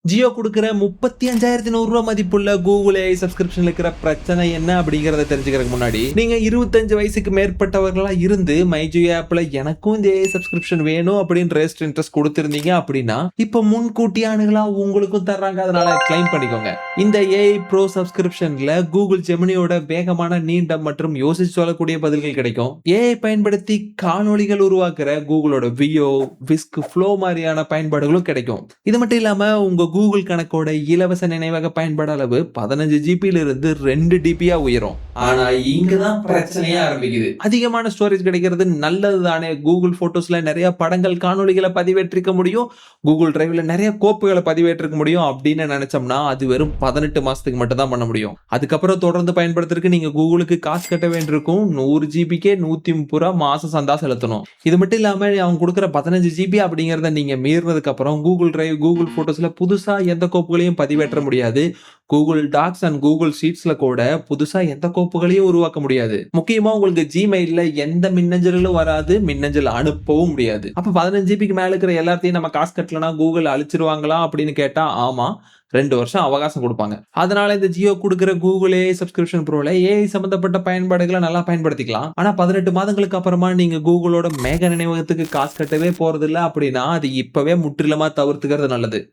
ஜியோ குடுக்குற 35,100 ரூபாய் மதிப்புள்ள கூகுள் ஏஐ சப்ஸ்கிரிப்ஷன்ல இருக்கிற பிரச்சனை என்ன அப்படிங்கறத தெரிஞ்சுக்கிறதுக்கு முன்னாடி நீங்க 25 வயசுக்கு மேற்பட்டவர்களா இருந்து மைஜியோ ஆப்ல எனக்கும் இந்த ஏஐ சப்ஸ்கிரிப்ஷன் வேணும் அப்படின்னு ரெஜிஸ்டர் இன்ட்ரெஸ்ட் கொடுத்திருந்தீங்க அப்படின்னா இப்ப முன்கூட்டி அணுகலா உங்களுக்கும் தர்றாங்க, அதனால கிளைம் பண்ணிக்கோங்க. இந்த ஏஐ ப்ரோ சப்ஸ்கிரிப்ஷன்ல கூகுள் ஜெமினியோட வேகமான நீண்ட மற்றும் யோசிச்சு சொல்லக்கூடிய பதில்கள் கிடைக்கும். ஏஐ பயன்படுத்தி காணொளிகள் உருவாக்குற கூகுளோட வியோ, விஸ்க், ஃப்ளோ மாதிரியான பயன்பாடுகளும் கிடைக்கும். இது மட்டும் இல்லாம உங்க கூகுள் கணக்கோட இலவச நினைவக பயன்பாடு அளவு 15 ஜிபில இருந்து 2 டிபியா உயரும். ஆனா இங்கதான் பிரச்சனையே ஆரம்பிக்குது. அதிகமான ஸ்டோரேஜ் கிடைக்கிறது நல்லது தானே. கூகுள் போட்டோஸ்ல நிறைய படங்கள், காணொளிகளை பதிவேற்றிக்க முடியும், கூகுள் டிரைவ்ல நிறைய கோப்புகளை பதிவேற்றிக்க முடியும் அப்படின்னு நினைச்சோம்னா அது வெறும் 18 மாசத்துக்கு மட்டும் தான் பண்ண முடியும். அதுக்கப்புறம் தொடர்ந்து பயன்படுத்துறதுக்கு நீங்க கூகுளுக்கு காசு கட்ட வேண்டியிருக்கும். 100 ஜிபிக்கே 130 ரூபாய் மாசம் சந்தா செலுத்தணும். இது மட்டும் இல்லாம அவங்க கொடுக்குற 15 ஜிபி அப்படிங்கறத நீங்க மீறினதுக்கு அப்புறம் கூகுள் டிரைவ், கூகுள் போட்டோஸ்ல புதுசா எந்த கோப்புகளையும் பதிவேற்ற முடியாது. கூகுள் டாக்ஸ் அண்ட் கூகுள் ஷீட்ஸ்ல கூட புதுசா எந்த கோப்புகளையும் உருவாக்க முடியாது. முக்கியமா உங்களுக்கு ஜிமெயில்ல எந்த மின்னஞ்சலும் வராது, மின்னஞ்சல் அனுப்பவும் முடியாது. அப்ப 15 ஜிபிக்கு மேல இருக்கிற எல்லாத்தையும் நம்ம காசு கட்டலனா கூகுள் அழிச்சிருவாங்களா அப்படின்னு கேட்டா ஆமா, 2 வருஷம் அவகாசம் கொடுப்பாங்க. அதனால இந்த ஜியோ கொடுக்கிற கூகுள் ஏஐ சப்ஸ்கிரிப்ஷன் ப்ரோல ஏஐ சம்பந்தப்பட்ட பயன்பாடுகளை நல்லா பயன்படுத்திக்கலாம். ஆனா 18 மாதங்களுக்கு அப்புறமா நீங்க கூகுளோட மேக நினைவகத்துக்கு காசு கட்டவே போறது இல்ல அப்படின்னா அது இப்பவே முற்றிலுமா தவிர்த்துக்கிறது நல்லது.